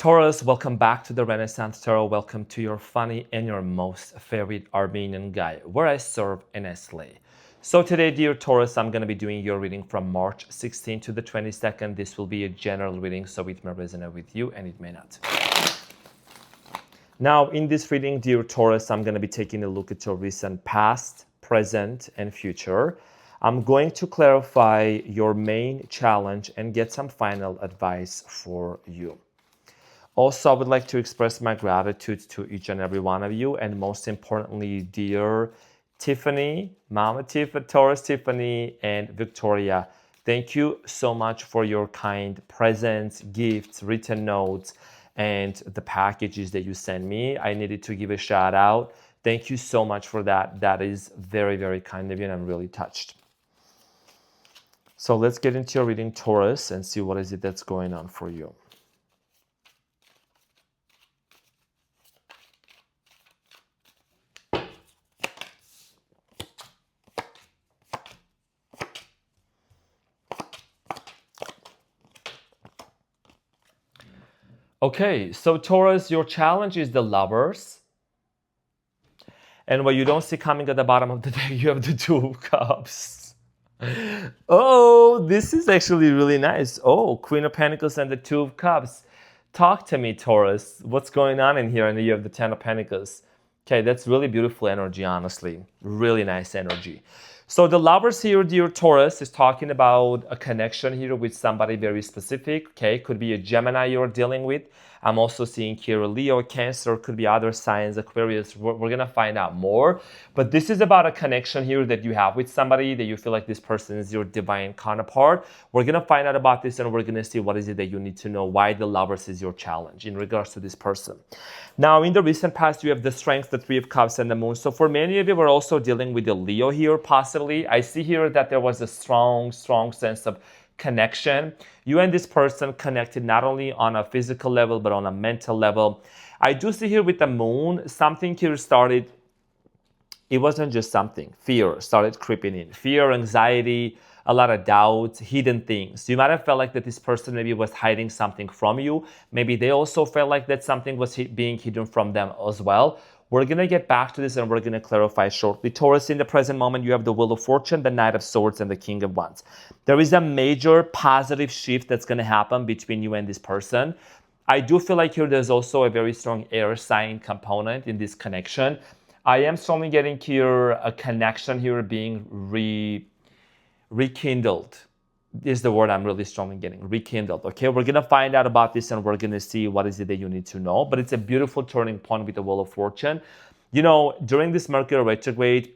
Taurus, welcome back to the Renaissance Tarot. Welcome to your funny and your most favorite Armenian guy, where I serve and I slay. So today, dear Taurus, I'm going to be doing your reading from March 16th to the 22nd. This will be a general reading, so it may resonate with you and it may not. Now, in this reading, dear Taurus, I'm going to be taking a look at your recent past, present, and future. I'm going to clarify your main challenge and get some final advice for you. Also, I would like to express my gratitude to each and every one of you, and most importantly, dear Tiffany, Mama Tiff, Taurus Tiffany, and Victoria. Thank you so much for your kind presents, gifts, written notes, and the packages that you send me. I needed to give a shout out. Thank you so much for that. That is very, very kind of you, and I'm really touched. So let's get into your reading, Taurus, and see what is it that's going on for you. Okay, so Taurus, your challenge is the Lovers. And what you don't see coming at the bottom of the deck, you have the Two of Cups. Oh, this is actually really nice. Oh, Queen of Pentacles and the Two of Cups. Talk to me, Taurus. What's going on in here? And you have the Ten of Pentacles. Okay, that's really beautiful energy, honestly. Really nice energy. So the Lovers here, dear Taurus, is talking about a connection here with somebody very specific. Okay, could be a Gemini you're dealing with. I'm also seeing here a Leo, Cancer, could be other signs, Aquarius. We're going to find out more. But this is about a connection here that you have with somebody that you feel like this person is your divine counterpart. We're going to find out about this and we're going to see what is it that you need to know, why the Lovers is your challenge in regards to this person. Now, in the recent past, you have the Strength, the Three of Cups, and the Moon. So for many of you, we're also dealing with the Leo here, possibly. I see here that there was a strong sense of connection. You and this person connected not only on a physical level, but on a mental level. I do see here with the Moon, something here started. It wasn't just something. Fear started creeping in. Fear, anxiety, a lot of doubts, hidden things. You might have felt like that this person maybe was hiding something from you. Maybe they also felt like that something was being hidden from them as well. We're going to get back to this and we're going to clarify shortly. Taurus, in the present moment, you have the Wheel of Fortune, the Knight of Swords, and the King of Wands. There is a major positive shift that's going to happen between you and this person. I do feel like here there's also a very strong air sign component in this connection. I am strongly getting here a connection here being rekindled. Is the word I'm really strongly getting. Rekindled. Okay, we're going to find out about this and we're going to see what is it that you need to know. But it's a beautiful turning point with the Wheel of Fortune. You know, during this Mercury retrograde,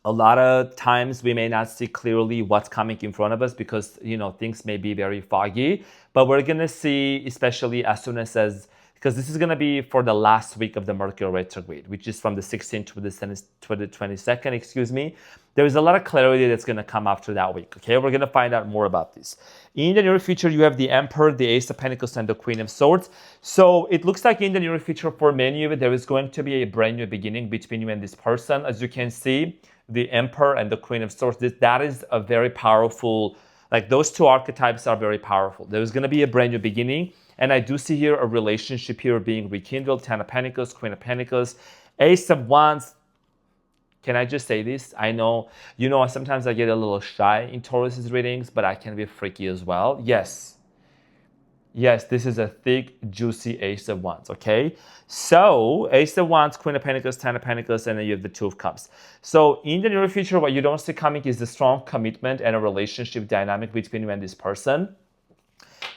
a lot of times we may not see clearly what's coming in front of us because, you know, things may be very foggy. But we're going to see, especially as soon as because this is going to be for the last week of the Mercury retrograde, which is from the 16th to the 22nd, excuse me. There is a lot of clarity that's going to come after that week, okay? We're going to find out more about this. In the near future, you have the Emperor, the Ace of Pentacles, and the Queen of Swords. So it looks like in the near future, for many of you, there is going to be a brand new beginning between you and this person. As you can see, the Emperor and the Queen of Swords, that is a very powerful, like those two archetypes are very powerful. There's going to be a brand new beginning. And I do see here a relationship here being rekindled. Ten of Pentacles, Queen of Pentacles, Ace of Wands. Can I just say this? I know, you know, sometimes I get a little shy in Taurus's readings, but I can be freaky as well. Yes, this is a thick, juicy Ace of Wands, okay? So, Ace of Wands, Queen of Pentacles, Ten of Pentacles, and then you have the Two of Cups. So, in the near future, what you don't see coming is the strong commitment and a relationship dynamic between you and this person.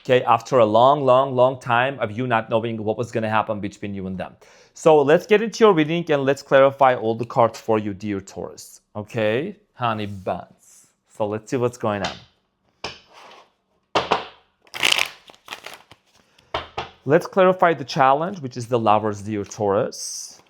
Okay, after a long time of you not knowing what was going to happen between you and them. So let's get into your reading and let's clarify all the cards for you, dear Taurus. Okay, honey buns. So let's see what's going on. Let's clarify the challenge, which is the Lovers, dear Taurus.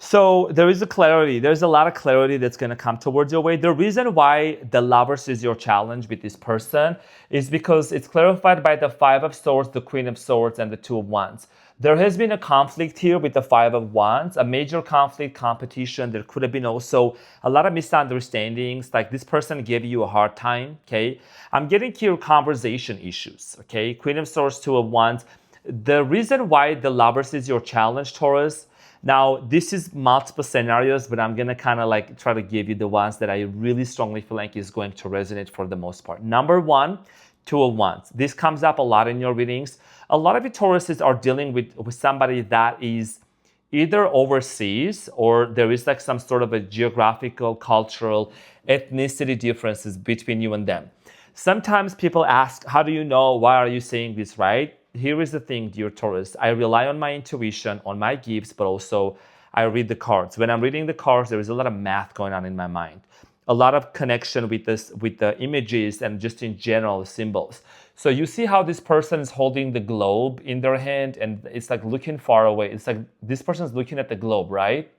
So there is a clarity. There's a lot of clarity that's going to come towards your way. The reason why the lovers is your challenge with this person is because it's clarified by the Five of Swords, the Queen of Swords, and the Two of Wands. There has been a conflict here with the Five of Wands, a major conflict, competition. There could have been also a lot of misunderstandings, like this person gave you a hard time, okay? I'm getting here conversation issues, okay? Queen of Swords, Two of Wands. The reason why the lovers is your challenge, Taurus, now, this is multiple scenarios, but I'm going to kind of like try to give you the ones that I really strongly feel like is going to resonate for the most part. Number one, Two of Wands. This comes up a lot in your readings. A lot of you Tauruses are dealing with somebody that is either overseas or there is like some sort of a geographical, cultural, ethnicity differences between you and them. Sometimes people ask, how do you know? Why are you saying this, right? Here is the thing, dear Taurus. I rely on my intuition, on my gifts, but also I read the cards. When I'm reading the cards, there is a lot of math going on in my mind. A lot of connection with this, with the images and just in general symbols. So you see how this person is holding the globe in their hand and it's like looking far away. It's like this person is looking at the globe, right?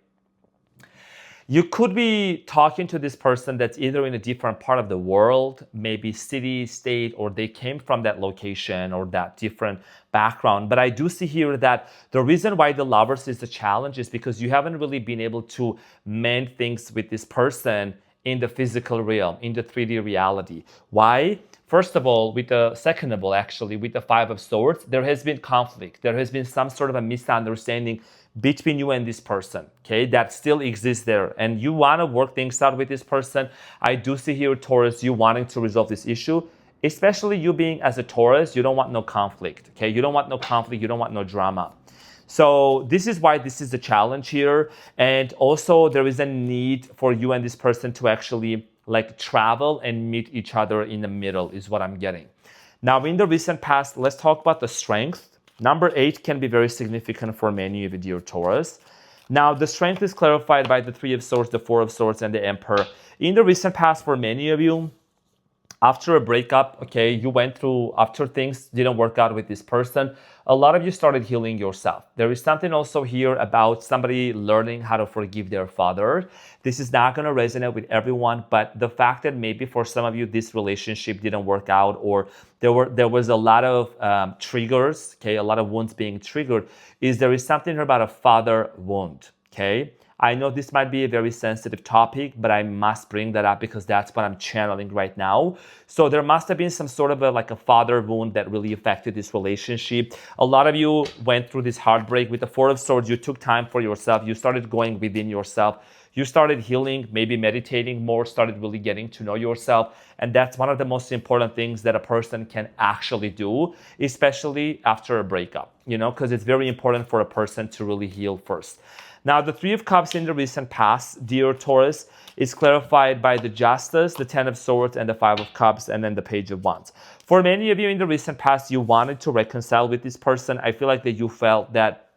You could be talking to this person that's either in a different part of the world, maybe city, state, or they came from that location or that different background. But I do see here that the reason why the lovers is a challenge is because you haven't really been able to mend things with this person in the physical realm, in the 3D reality. Why? First of all, with the second of all, actually, with the Five of Swords, there has been conflict. There has been some sort of a misunderstanding between you and this person, okay, that still exists there. And you want to work things out with this person. I do see here, Taurus, you wanting to resolve this issue, especially you being as a Taurus, you don't want no conflict, okay? You don't want no conflict, you don't want no drama. So this is why this is a challenge here. And also there is a need for you and this person to actually like travel and meet each other in the middle is what I'm getting. Now, in the recent past, let's talk about the strength. Number 8 can be very significant for many of you, dear Taurus. Now, the strength is clarified by the Three of Swords, the Four of Swords, and the Emperor. In the recent past, for many of you, after a breakup, okay, you went through, after things didn't work out with this person, a lot of you started healing yourself. There is something also here about somebody learning how to forgive their father. This is not going to resonate with everyone, but the fact that maybe for some of you, this relationship didn't work out or there was a lot of triggers, okay, a lot of wounds being triggered, is there is something here about a father wound, okay? I know this might be a very sensitive topic, but I must bring that up because that's what I'm channeling right now. So there must have been some sort of like a father wound that really affected this relationship. A lot of you went through this heartbreak with the Four of Swords. You took time for yourself. You started going within yourself. You started healing, maybe meditating more, started really getting to know yourself. And that's one of the most important things that a person can actually do, especially after a breakup, you know, because it's very important for a person to really heal first. Now, the Three of Cups in the recent past, dear Taurus, is clarified by the Justice, the Ten of Swords, and the Five of Cups, and then the Page of Wands. For many of you in the recent past, you wanted to reconcile with this person. I feel like that you felt that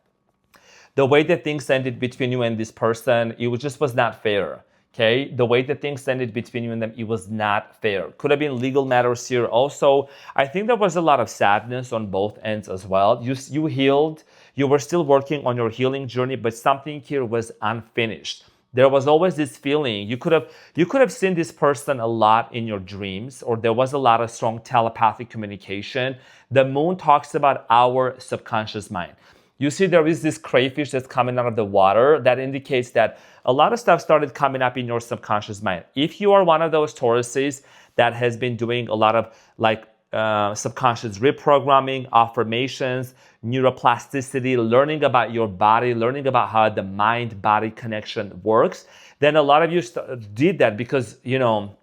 the way that things ended between you and this person, it just was not fair. Okay, the way that things ended between you and them, it was not fair. Could have been legal matters here. Also, I think there was a lot of sadness on both ends as well. You healed. You were still working on your healing journey, but something here was unfinished. There was always this feeling. You could have seen this person a lot in your dreams, or there was a lot of strong telepathic communication. The moon talks about our subconscious mind. You see, there is this crayfish that's coming out of the water that indicates that a lot of stuff started coming up in your subconscious mind. If you are one of those Tauruses that has been doing a lot of like subconscious reprogramming, affirmations, neuroplasticity, learning about your body, learning about how the mind-body connection works, then a lot of you did that because, you know,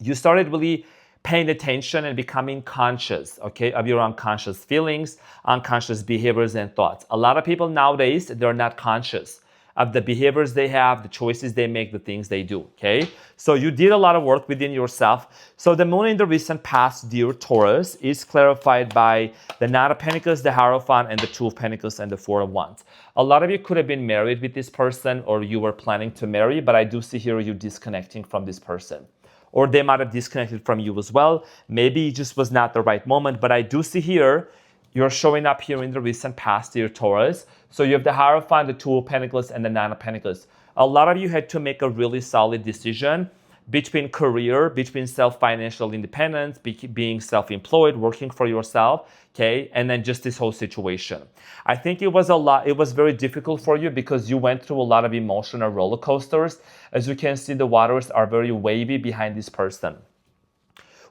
you started really paying attention and becoming conscious, okay, of your unconscious feelings, unconscious behaviors and thoughts. A lot of people nowadays, they're not conscious of the behaviors they have, the choices they make, the things they do, okay? So you did a lot of work within yourself. So the moon in the recent past, dear Taurus, is clarified by the Knight of Pentacles, the Hierophant, and the Two of Pentacles and the Four of Wands. A lot of you could have been married with this person or you were planning to marry, but I do see here you disconnecting from this person. Or they might have disconnected from you as well. Maybe it just was not the right moment, but I do see here you're showing up here in the recent past, dear Taurus. So you have the Hierophant, the Two of Pentacles, and the Nine of Pentacles. A lot of you had to make a really solid decision between career, between self-financial independence, being self-employed, working for yourself, okay, and then just this whole situation. I think it was very difficult for you because you went through a lot of emotional roller coasters. As you can see, the waters are very wavy behind this person.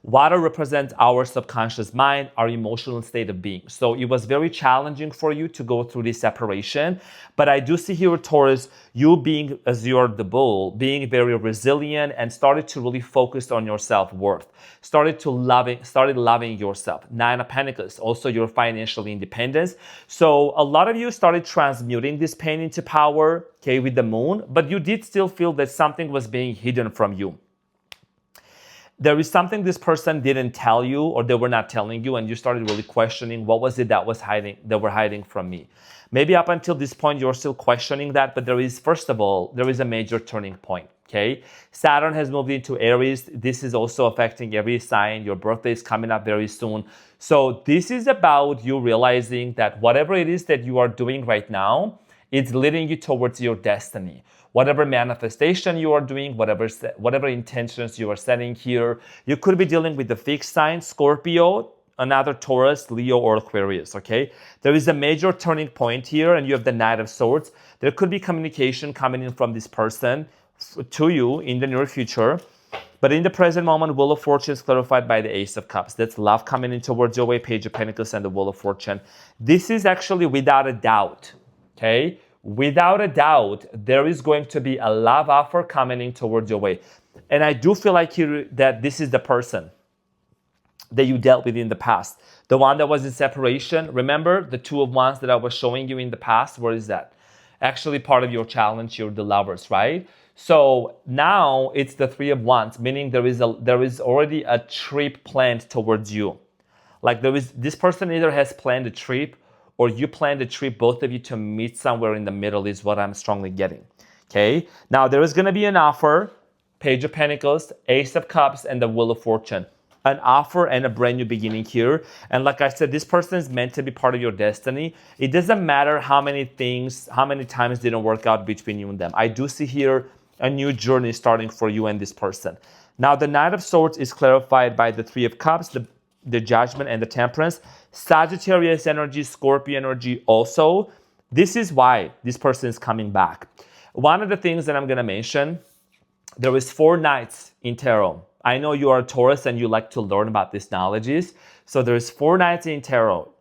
Water represents our subconscious mind, our emotional state of being. So it was very challenging for you to go through this separation. But I do see here, Taurus, you being, as you're the bull, being very resilient and started to really focus on your self-worth. Started loving yourself. Nine of Pentacles, also your financial independence. So a lot of you started transmuting this pain into power, okay, with the moon, but you did still feel that something was being hidden from you. There is something this person didn't tell you or they were not telling you, and you started really questioning what was it that were hiding from me. Maybe up until this point you're still questioning that, but first of all, there is a major turning point, okay? Saturn has moved into Aries. This is also affecting every sign. Your birthday is coming up very soon. So this is about you realizing that whatever it is that you are doing right now, it's leading you towards your destiny. Whatever manifestation you are doing, whatever intentions you are setting here, you could be dealing with the fixed sign, Scorpio, another Taurus, Leo, or Aquarius, okay? There is a major turning point here, and you have the Knight of Swords. There could be communication coming in from this person to you in the near future. But in the present moment, Wheel of Fortune is clarified by the Ace of Cups. That's love coming in towards your way, Page of Pentacles, and the Wheel of Fortune. This is actually without a doubt, okay? Without a doubt, there is going to be a love offer coming in towards your way. And I do feel like here that this is the person that you dealt with in the past. The one that was in separation. Remember the Two of Wands that I was showing you in the past? Where is that? Actually part of your challenge, you're the lovers, right? So now it's the Three of Wands, meaning there is already a trip planned towards you. Like this person either has planned a trip or you planned a trip, both of you, to meet somewhere in the middle is what I'm strongly getting, okay? Now, there is going to be an offer, Page of Pentacles, Ace of Cups, and the Wheel of Fortune. An offer and a brand new beginning here. And like I said, this person is meant to be part of your destiny. It doesn't matter how many times didn't work out between you and them. I do see here a new journey starting for you and this person. Now, the Knight of Swords is clarified by the Three of Cups, the Judgment, and the Temperance. Sagittarius energy, Scorpio energy also. This is why this person is coming back. One of the things that I'm going to mention, there is 4 Knights in tarot. I know you are a Taurus and you like to learn about these knowledges. So there's 4 Knights in tarot.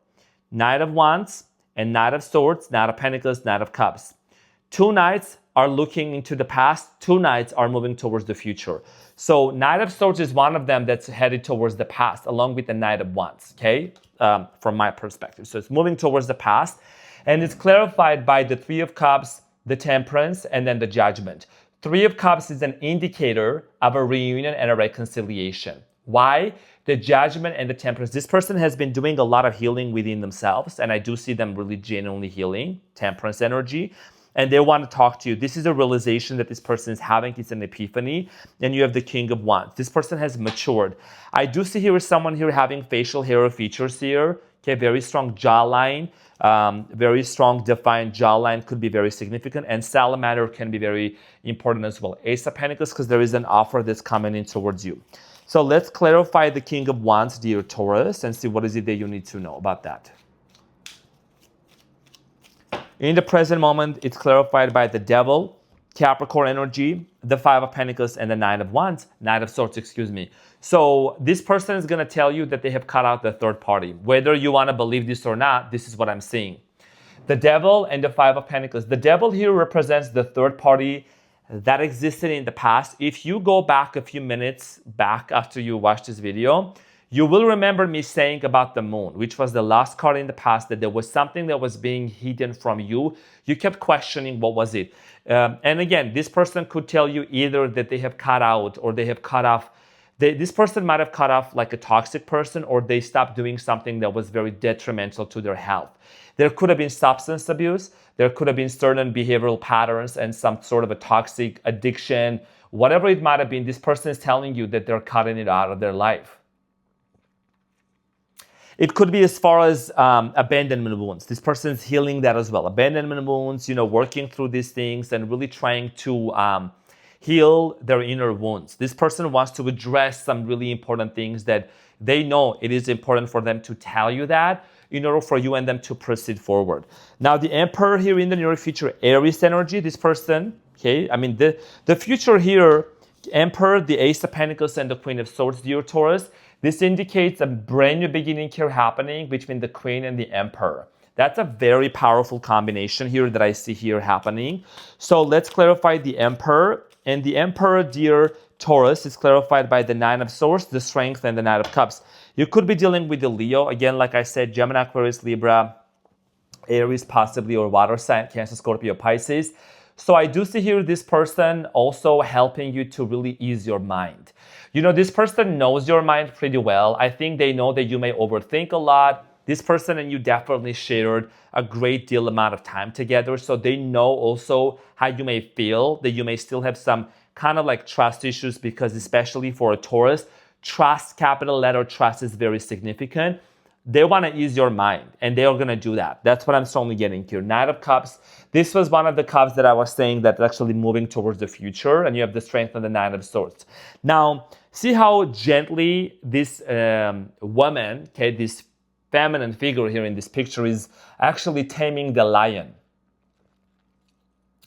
Knight of Wands and Knight of Swords, Knight of Pentacles, Knight of Cups. 2 Knights are looking into the past. 2 Knights are moving towards the future. So Knight of Swords is one of them that's headed towards the past, along with the Knight of Wands, okay? From my perspective. So it's moving towards the past. And it's clarified by the Three of Cups, the Temperance, and then the Judgment. Three of Cups is an indicator of a reunion and a reconciliation. Why? The Judgment and the Temperance. This person has been doing a lot of healing within themselves, and I do see them really genuinely healing, Temperance energy. And they want to talk to you. This is a realization that this person is having. It's an epiphany. And you have the King of Wands. This person has matured. I do see here someone here having facial hair features here. Okay, very strong jawline. Very strong defined jawline could be very significant. And salamander can be very important as well. Ace of Pentacles, because there is an offer that's coming in towards you. So let's clarify the King of Wands, dear Taurus, and see what is it that you need to know about that. In the present moment, it's clarified by the Devil, Capricorn energy, the Five of Pentacles, and the Knight of Swords, excuse me. So this person is going to tell you that they have cut out the third party. Whether you want to believe this or not, this is what I'm seeing. The Devil and the Five of Pentacles. The Devil here represents the third party that existed in the past. If you go back a few minutes back after you watch this video, you will remember me saying about the moon, which was the last card in the past, that there was something that was being hidden from you. You kept questioning what was it. And again, this person could tell you either that they have cut out or they have cut off. This person might have cut off like a toxic person, or they stopped doing something that was very detrimental to their health. There could have been substance abuse. There could have been certain behavioral patterns and some sort of a toxic addiction. Whatever it might have been, this person is telling you that they're cutting it out of their life. It could be as far as abandonment wounds. This person's healing that as well. Abandonment wounds, working through these things and really trying to heal their inner wounds. This person wants to address some really important things that they know it is important for them to tell you that in order for you and them to proceed forward. Now, the Emperor here in the near future, Aries energy, this person, okay? I mean, the future here, Emperor, the Ace of Pentacles, and the Queen of Swords, dear Taurus, this indicates a brand new beginning here happening between the Queen and the Emperor. That's a very powerful combination here that I see here happening. So let's clarify the Emperor. And the Emperor, dear Taurus, is clarified by the Nine of Swords, the Strength, and the Knight of Cups. You could be dealing with the Leo. Again, like I said, Gemini, Aquarius, Libra, Aries possibly, or water sign, Cancer, Scorpio, Pisces. So I do see here this person also helping you to really ease your mind. This person knows your mind pretty well. I think they know that you may overthink a lot. This person and you definitely shared a great deal amount of time together. So they know also how you may feel, that you may still have some kind of like trust issues, because especially for a Taurus, trust, capital letter trust, is very significant. They want to ease your mind, and they are going to do that. That's what I'm strongly getting here. Knight of Cups. This was one of the cups that I was saying that's actually moving towards the future, and you have the Strength and the Nine of Swords. Now, see how gently this woman, okay, this feminine figure here in this picture, is actually taming the lion.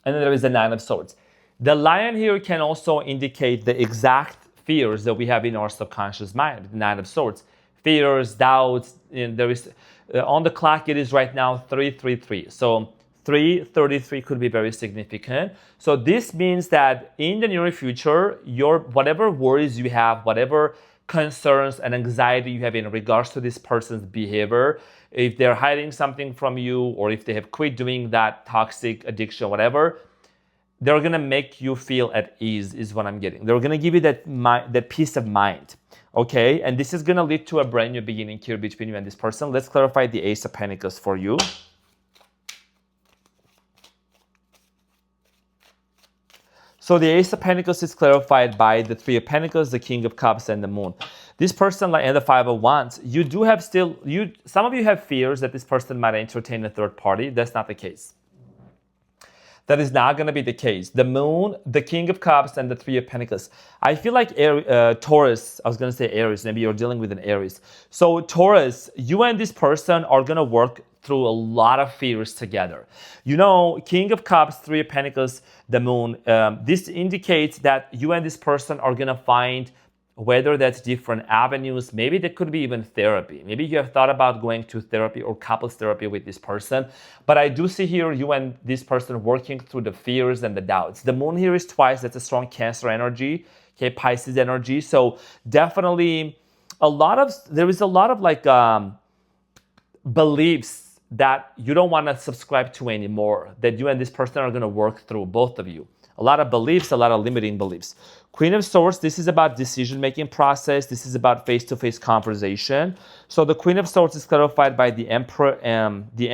And then there is the Nine of Swords. The lion here can also indicate the exact fears that we have in our subconscious mind, the Nine of Swords. Fears, doubts, and there is on the clock it is right now 3:33. So 3:33 could be very significant. So this means that in the near future, your whatever worries you have, whatever concerns and anxiety you have in regards to this person's behavior, if they're hiding something from you, or if they have quit doing that toxic addiction, whatever, they're gonna make you feel at ease, is what I'm getting. They're gonna give you that peace of mind. Okay, and this is going to lead to a brand new beginning here between you and this person. Let's clarify the Ace of Pentacles for you. So the Ace of Pentacles is clarified by the Three of Pentacles, the King of Cups, and the Moon. This person, and the Five of Wands, you do have some of you have fears that this person might entertain a third party. That's not the case. That is not going to be the case. The Moon, the King of Cups, and the Three of Pentacles. I feel like Taurus, I was going to say Aries, maybe you're dealing with an Aries. So Taurus, you and this person are going to work through a lot of fears together. King of Cups, Three of Pentacles, the Moon, this indicates that you and this person are going to find, whether that's different avenues, maybe there could be even therapy. Maybe you have thought about going to therapy or couples therapy with this person. But I do see here you and this person working through the fears and the doubts. The Moon here is twice. That's a strong Cancer energy, okay, Pisces energy. So definitely there is a lot of like beliefs that you don't want to subscribe to anymore, that you and this person are going to work through, both of you. A lot of beliefs, a lot of limiting beliefs. Queen of Swords, this is about decision-making process. This is about face-to-face conversation. So the Queen of Swords is clarified by the Empress, the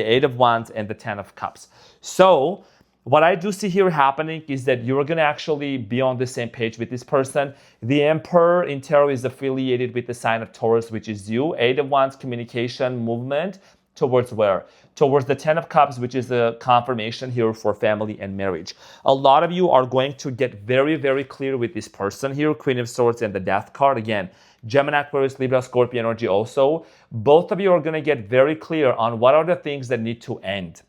Eight of Wands, and the Ten of Cups. So what I do see here happening is that you're going to actually be on the same page with this person. The Emperor in tarot is affiliated with the sign of Taurus, which is you. Eight of Wands, communication, movement. Towards where? Towards the Ten of Cups, which is a confirmation here for family and marriage. A lot of you are going to get very, very clear with this person here, Queen of Swords and the Death card. Again, Gemini, Aquarius, Libra, Scorpio energy also. Both of you are going to get very clear on what are the things that need to end.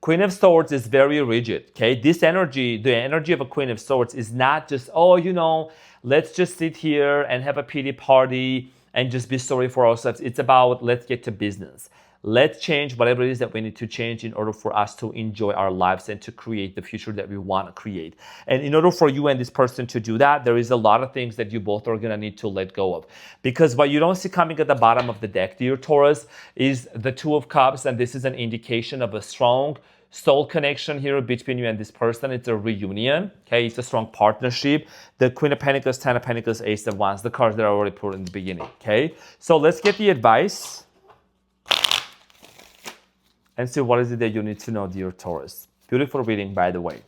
Queen of Swords is very rigid, okay? This energy, the energy of a Queen of Swords is not just, let's just sit here and have a pity party and just be sorry for ourselves. It's about, let's get to business. Let's change whatever it is that we need to change in order for us to enjoy our lives and to create the future that we want to create. And in order for you and this person to do that, there is a lot of things that you both are going to need to let go of. Because what you don't see coming at the bottom of the deck, dear Taurus, is the Two of Cups. And this is an indication of a strong soul connection here between you and this person. It's a reunion, okay? It's a strong partnership. The Queen of Pentacles, Ten of Pentacles, Ace of Wands, the cards that I already put in the beginning, okay? So let's get the advice and see what is it that you need to know, dear Taurus. Beautiful reading, by the way.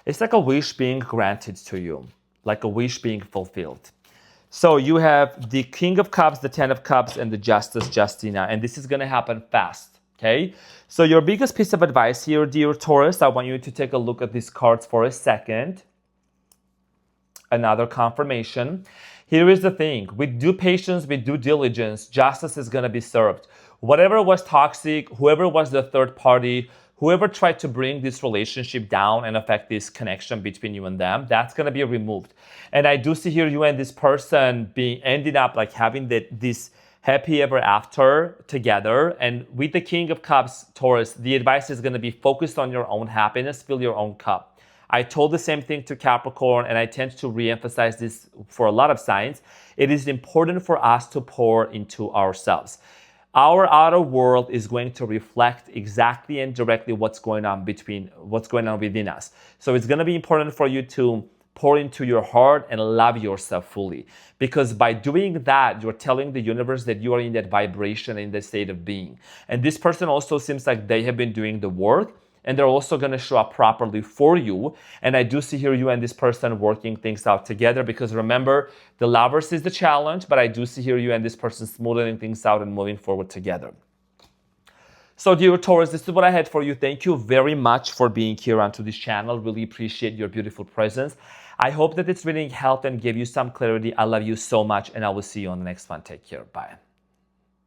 It's like a wish being granted to you, like a wish being fulfilled. So you have the King of Cups, the Ten of Cups, and the Justice, Justina, and this is going to happen fast, okay? So your biggest piece of advice here, dear Taurus, I want you to take a look at these cards for a second. Another confirmation. Here is the thing. With due patience, with due diligence, justice is going to be served. Whatever was toxic, whoever was the third party, whoever tried to bring this relationship down and affect this connection between you and them, that's going to be removed. And I do see here you and this person ending up like having this happy ever after together. And with the King of Cups, Taurus, the advice is going to be focused on your own happiness, fill your own cup. I told the same thing to Capricorn, and I tend to re-emphasize this for a lot of signs. It is important for us to pour into ourselves. Our outer world is going to reflect exactly and directly what's going on within us. So it's going to be important for you to pour into your heart and love yourself fully. Because by doing that, you're telling the universe that you are in that vibration, in that state of being. And this person also seems like they have been doing the work, and they're also going to show up properly for you. And I do see here you and this person working things out together, because remember, the Lovers is the challenge, but I do see here you and this person smoothing things out and moving forward together. So dear Taurus, this is what I had for you. Thank you very much for being here onto this channel. Really appreciate your beautiful presence. I hope that it's really helped and gave you some clarity. I love you so much, and I will see you on the next one. Take care. Bye.